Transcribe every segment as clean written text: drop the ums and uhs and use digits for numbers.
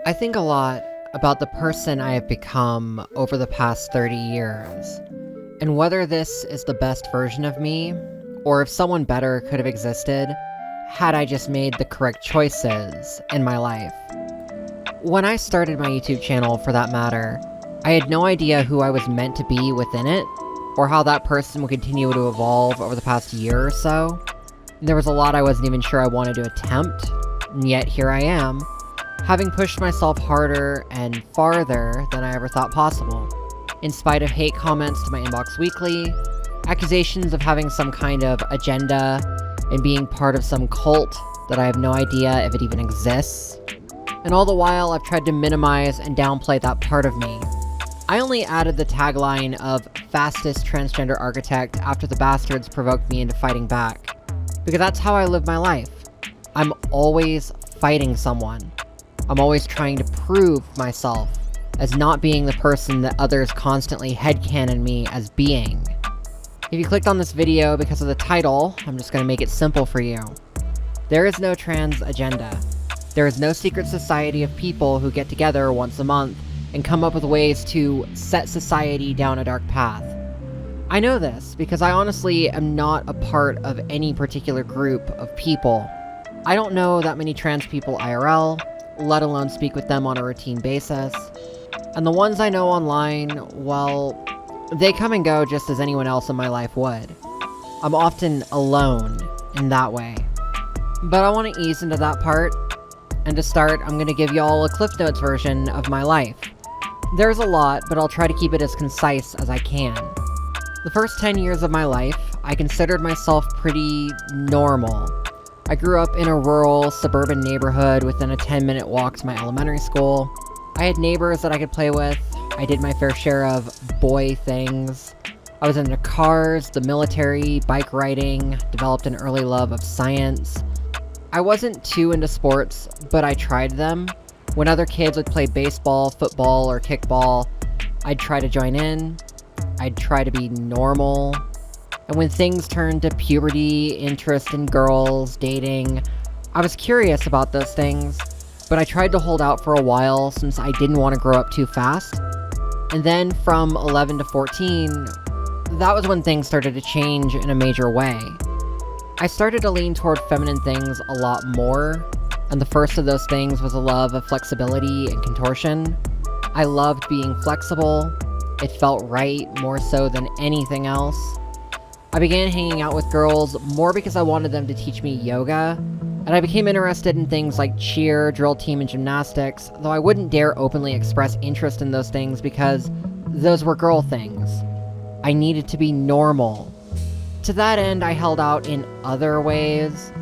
I think a lot about the person I have become over the past 30 years, and whether this is the best version of me, or if someone better could have existed had I just made the correct choices in my life. When I started my YouTube channel, for that matter, I had no idea who I was meant to be within it, or how that person would continue to evolve over the past year or so. There was a lot I wasn't even sure I wanted to attempt, and yet here I am, having pushed myself harder and farther than I ever thought possible. In spite of hate comments to my inbox weekly, accusations of having some kind of agenda, and being part of some cult that I have no idea if it even exists. And all the while, I've tried to minimize and downplay that part of me. I only added the tagline of fastest transgender architect after the bastards provoked me into fighting back, because that's how I live my life. I'm always fighting someone. I'm always trying to prove myself as not being the person that others constantly headcanon me as being. If you clicked on this video because of the title, I'm just going to make it simple for you. There is no trans agenda. There is no secret society of people who get together once a month and come up with ways to set society down a dark path. I know this because I honestly am not a part of any particular group of people. I don't know that many trans people IRL, let alone speak with them on a routine basis. And the ones I know online, well, they come and go just as anyone else in my life would. I'm often alone in that way. But I want to ease into that part, and to start, I'm going to give y'all a Cliff Notes version of my life. There's a lot, but I'll try to keep it as concise as I can. The first 10 years of my life, I considered myself pretty normal. I grew up in a rural, suburban neighborhood within a 10-minute walk to my elementary school. I had neighbors that I could play with. I did my fair share of boy things. I was into cars, the military, bike riding, developed an early love of science. I wasn't too into sports, but I tried them. When other kids would play baseball, football, or kickball, I'd try to join in. I'd try to be normal. And when things turned to puberty, interest in girls, dating, I was curious about those things, but I tried to hold out for a while since I didn't want to grow up too fast. And then from 11 to 14, that was when things started to change in a major way. I started to lean toward feminine things a lot more, and the first of those things was a love of flexibility and contortion. I loved being flexible. It felt right more so than anything else. I began hanging out with girls more because I wanted them to teach me yoga, and I became interested in things like cheer, drill team, and gymnastics, though I wouldn't dare openly express interest in those things because those were girl things. I needed to be normal. To that end, I held out in other ways.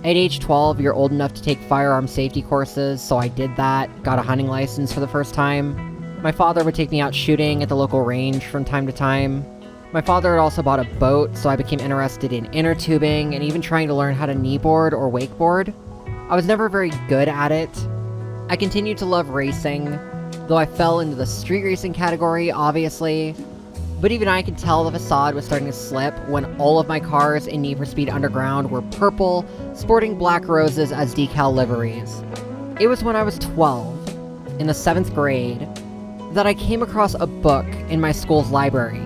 At age 12, you're old enough to take firearm safety courses, so I did that, got a hunting license for the first time. My father would take me out shooting at the local range from time to time. My father had also bought a boat, so I became interested in inner tubing and even trying to learn how to kneeboard or wakeboard. I was never very good at it. I continued to love racing, though I fell into the street racing category, obviously. But even I could tell the facade was starting to slip when all of my cars in Need for Speed Underground were purple, sporting black roses as decal liveries. It was when I was 12, in the 7th grade, that I came across a book in my school's library.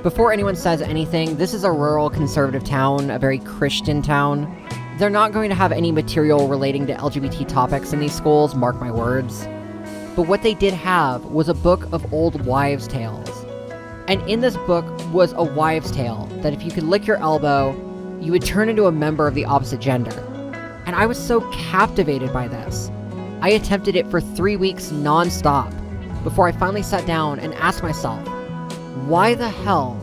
Before anyone says anything, this is a rural conservative town, a very Christian town. They're not going to have any material relating to LGBT topics in these schools, mark my words. But what they did have was a book of old wives' tales. And in this book was a wives' tale that if you could lick your elbow, you would turn into a member of the opposite gender. And I was so captivated by this. I attempted it for 3 weeks non-stop before I finally sat down and asked myself, why the hell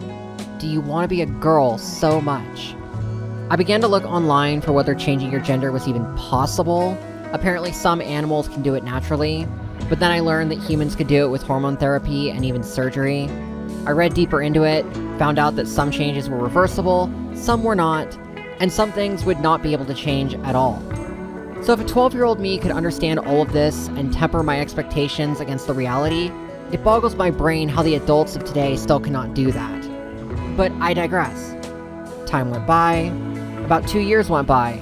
do you want to be a girl so much? I began to look online for whether changing your gender was even possible. Apparently some animals can do it naturally, but then I learned that humans could do it with hormone therapy and even surgery. I read deeper into it, found out that some changes were reversible, some were not, and some things would not be able to change at all. So if a 12-year-old me could understand all of this and temper my expectations against the reality, it boggles my brain how the adults of today still cannot do that. But I digress. Time went by. About 2 years went by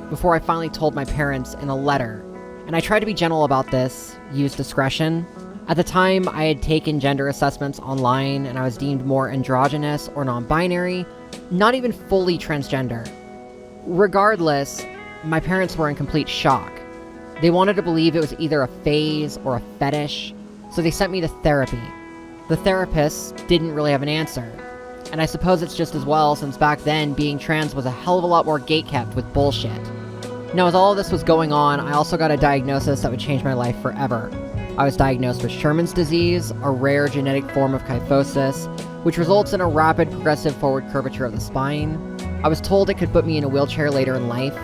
before I finally told my parents in a letter and I try to be gentle about this, use discretion. At the time, I had taken gender assessments online, and I was deemed more androgynous or non-binary, not even fully transgender. Regardless, my parents were in complete shock. They wanted to believe it was either a phase or a fetish, so they sent me to therapy. The therapist didn't really have an answer, and I suppose it's just as well, since back then being trans was a hell of a lot more gatekept with bullshit. Now, as all of this was going on, I also got a diagnosis that would change my life forever. I was diagnosed with Sherman's disease, a rare genetic form of kyphosis, which results in a rapid progressive forward curvature of the spine. I was told it could put me in a wheelchair later in life,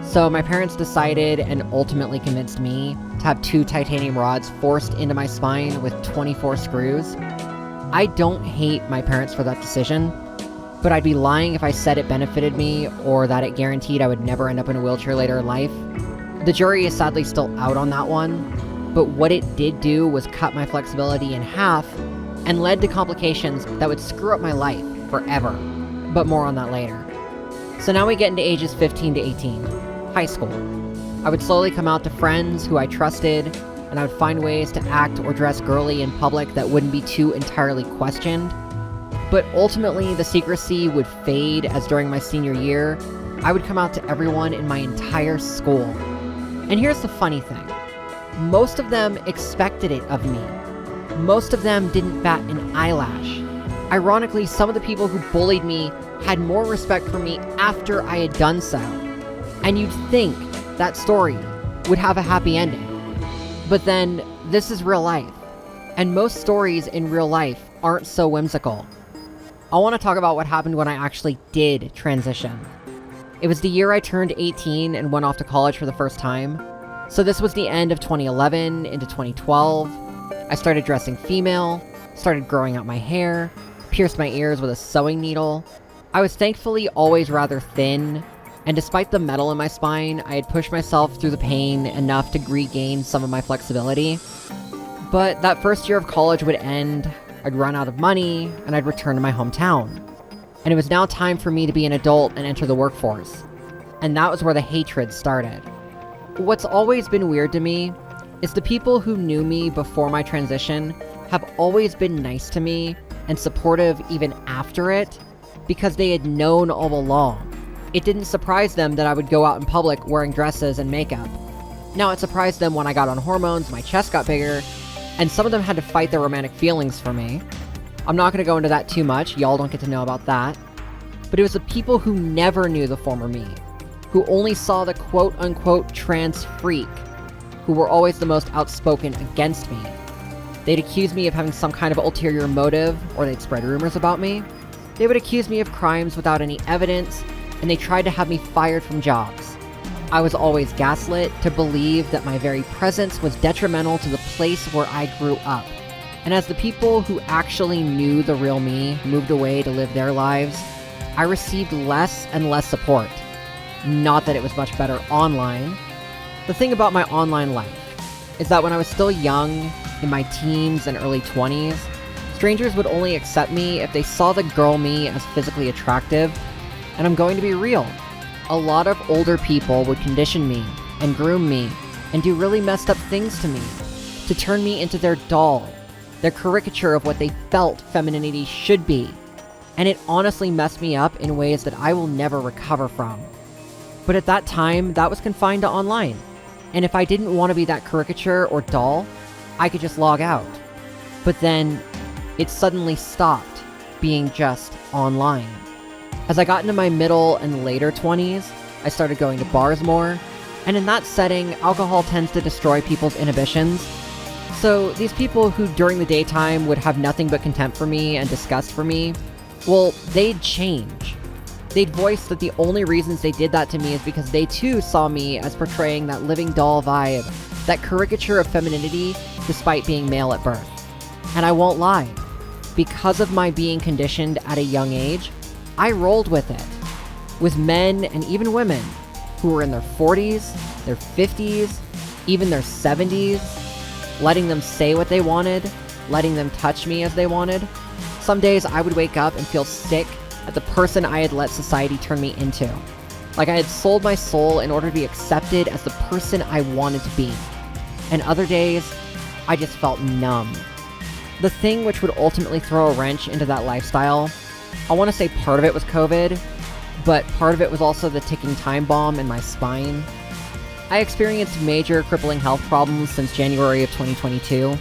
so my parents decided and ultimately convinced me to have 2 titanium rods forced into my spine with 24 screws. I don't hate my parents for that decision, but I'd be lying if I said it benefited me or that it guaranteed I would never end up in a wheelchair later in life. The jury is sadly still out on that one, but what it did do was cut my flexibility in half and led to complications that would screw up my life forever. But more on that later. So now we get into ages 15 to 18, high school. I would slowly come out to friends who I trusted, and I would find ways to act or dress girly in public that wouldn't be too entirely questioned. But ultimately, the secrecy would fade as during my senior year, I would come out to everyone in my entire school. And here's the funny thing. Most of them expected it of me. Most of them didn't bat an eyelash. Ironically, some of the people who bullied me had more respect for me after I had done so. And you'd think that story would have a happy ending. But then, this is real life. And most stories in real life aren't so whimsical. I want to talk about what happened when I actually did transition. It was the year I turned 18 and went off to college for the first time. So this was the end of 2011 into 2012. I started dressing female, started growing out my hair, pierced my ears with a sewing needle. I was thankfully always rather thin, and despite the metal in my spine, I had pushed myself through the pain enough to regain some of my flexibility. But that first year of college would end, I'd run out of money, and I'd return to my hometown. And it was now time for me to be an adult and enter the workforce. And that was where the hatred started. What's always been weird to me is the people who knew me before my transition have always been nice to me and supportive even after it, because they had known all along. It didn't surprise them that I would go out in public wearing dresses and makeup. Now, it surprised them when I got on hormones, my chest got bigger, and some of them had to fight their romantic feelings for me. I'm not going to go into that too much, y'all don't get to know about that. But it was the people who never knew the former me, who only saw the quote-unquote trans freak, who were always the most outspoken against me. They'd accuse me of having some kind of ulterior motive, or they'd spread rumors about me. They would accuse me of crimes without any evidence, and they tried to have me fired from jobs. I was always gaslit to believe that my very presence was detrimental to the place where I grew up. And as the people who actually knew the real me moved away to live their lives, I received less and less support. Not that it was much better online. The thing about my online life is that when I was still young, in my teens and early 20s, strangers would only accept me if they saw the girl me as physically attractive. And I'm going to be real. A lot of older people would condition me and groom me and do really messed up things to me to turn me into their doll, their caricature of what they felt femininity should be. And it honestly messed me up in ways that I will never recover from. But at that time, that was confined to online. And if I didn't want to be that caricature or doll, I could just log out. But then, it suddenly stopped being just online. As I got into my middle and later 20s, I started going to bars more, and in that setting, alcohol tends to destroy people's inhibitions. So these people who during the daytime would have nothing but contempt for me and disgust for me, well, they'd change. They'd voice that the only reasons they did that to me is because they too saw me as portraying that living doll vibe, that caricature of femininity despite being male at birth. And I won't lie, because of my being conditioned at a young age, I rolled with it, with men and even women who were in their 40s, their 50s, even their 70s, letting them say what they wanted, letting them touch me as they wanted. Some days I would wake up and feel sick at the person I had let society turn me into. Like I had sold my soul in order to be accepted as the person I wanted to be. And other days, I just felt numb. The thing which would ultimately throw a wrench into that lifestyle, I want to say part of it was COVID, but part of it was also the ticking time bomb in my spine. I experienced major crippling health problems since January of 2022,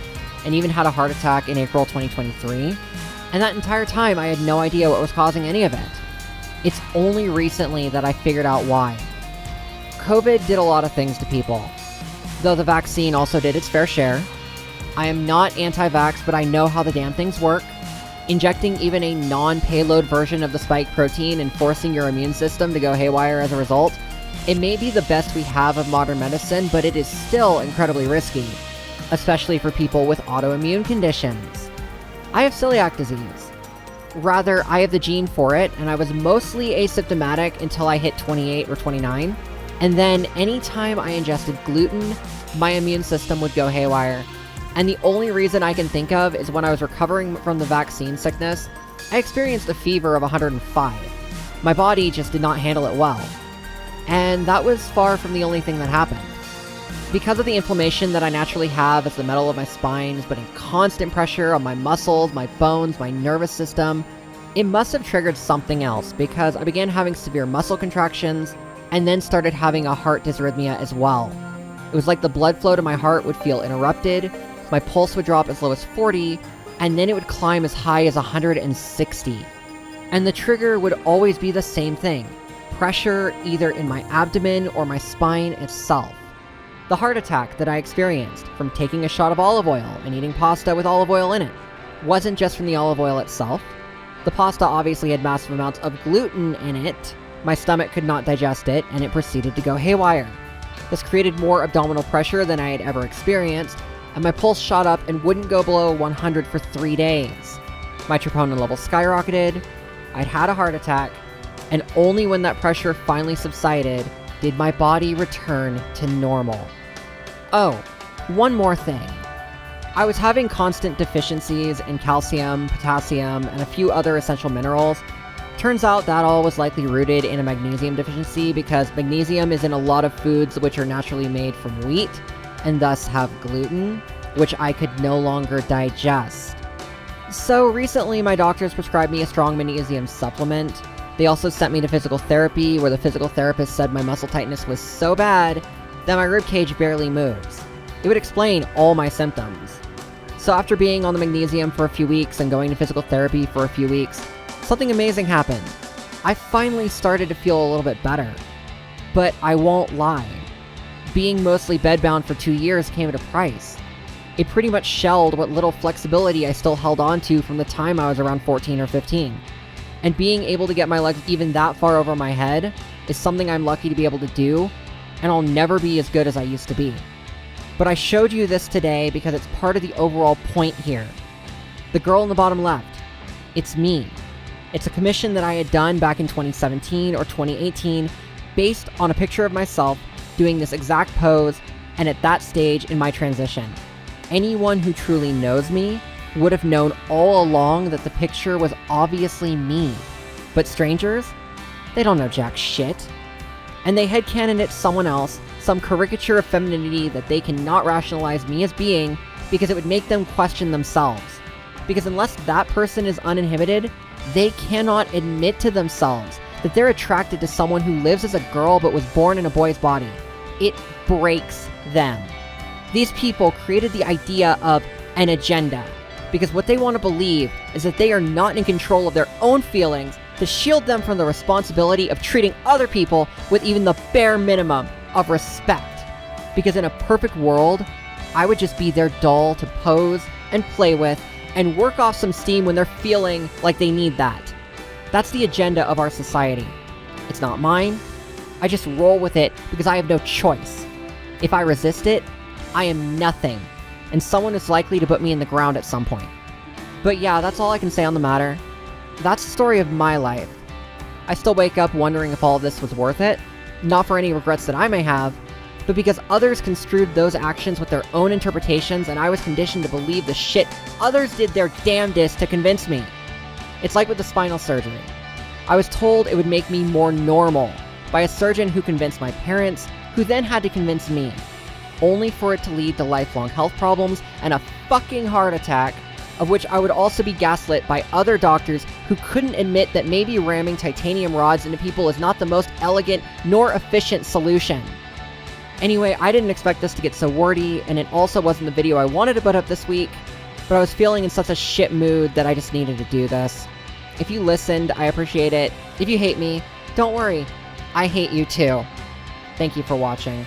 and even had a heart attack in April 2023, and that entire time I had no idea what was causing any of it. It's only recently that I figured out why. COVID did a lot of things to people, though the vaccine also did its fair share. I am not anti-vax, but I know how the damn things work. Injecting even a non-payload version of the spike protein and forcing your immune system to go haywire as a result, it may be the best we have of modern medicine, but it is still incredibly risky, especially for people with autoimmune conditions. I have celiac disease. Rather, I have the gene for it, and I was mostly asymptomatic until I hit 28 or 29, and then anytime I ingested gluten, my immune system would go haywire. And the only reason I can think of is when I was recovering from the vaccine sickness, I experienced a fever of 105. My body just did not handle it well. And that was far from the only thing that happened. Because of the inflammation that I naturally have as the metal of my spine is putting constant pressure on my muscles, my bones, my nervous system, it must have triggered something else because I began having severe muscle contractions and then started having a heart dysrhythmia as well. It was like the blood flow to my heart would feel interrupted, my pulse would drop as low as 40, and then it would climb as high as 160. And the trigger would always be the same thing: pressure either in my abdomen or my spine itself. The heart attack that I experienced from taking a shot of olive oil and eating pasta with olive oil in it wasn't just from the olive oil itself. The pasta obviously had massive amounts of gluten in it. My stomach could not digest it, and it proceeded to go haywire. This created more abdominal pressure than I had ever experienced, and my pulse shot up and wouldn't go below 100 for 3 days. My troponin level skyrocketed, I'd had a heart attack, and only when that pressure finally subsided did my body return to normal. Oh, one more thing. I was having constant deficiencies in calcium, potassium, and a few other essential minerals. Turns out that all was likely rooted in a magnesium deficiency because magnesium is in a lot of foods which are naturally made from wheat, and thus have gluten, which I could no longer digest. So recently my doctors prescribed me a strong magnesium supplement. They also sent me to physical therapy, where the physical therapist said my muscle tightness was so bad that my ribcage barely moves. It would explain all my symptoms. So after being on the magnesium for a few weeks and going to physical therapy for a few weeks, something amazing happened. I finally started to feel a little bit better. But I won't lie. Being mostly bedbound for 2 years came at a price. It pretty much shelled what little flexibility I still held on to from the time I was around 14 or 15. And being able to get my legs even that far over my head is something I'm lucky to be able to do, and I'll never be as good as I used to be. But I showed you this today because it's part of the overall point here. The girl in the bottom left, it's me. It's a commission that I had done back in 2017 or 2018 based on a picture of myself doing this exact pose and at that stage in my transition. Anyone who truly knows me would have known all along that the picture was obviously me. But strangers, they don't know jack shit. And they headcanon it someone else, some caricature of femininity that they cannot rationalize me as being because it would make them question themselves. Because unless that person is uninhibited, they cannot admit to themselves that they're attracted to someone who lives as a girl but was born in a boy's body. It breaks them. These people created the idea of an agenda because what they want to believe is that they are not in control of their own feelings to shield them from the responsibility of treating other people with even the bare minimum of respect. Because in a perfect world, I would just be their doll to pose and play with and work off some steam when they're feeling like they need that. That's the agenda of our society. It's not mine. I just roll with it because I have no choice. If I resist it, I am nothing, and someone is likely to put me in the ground at some point. But yeah, that's all I can say on the matter. That's the story of my life. I still wake up wondering if all of this was worth it, not for any regrets that I may have, but because others construed those actions with their own interpretations and I was conditioned to believe the shit others did their damnedest to convince me. It's like with the spinal surgery. I was told it would make me more normal, by a surgeon who convinced my parents, who then had to convince me, only for it to lead to lifelong health problems and a fucking heart attack, of which I would also be gaslit by other doctors who couldn't admit that maybe ramming titanium rods into people is not the most elegant nor efficient solution. Anyway, I didn't expect this to get so wordy, and it also wasn't the video I wanted to put up this week, but I was feeling in such a shit mood that I just needed to do this. If you listened, I appreciate it. If you hate me, don't worry, I hate you too. Thank you for watching.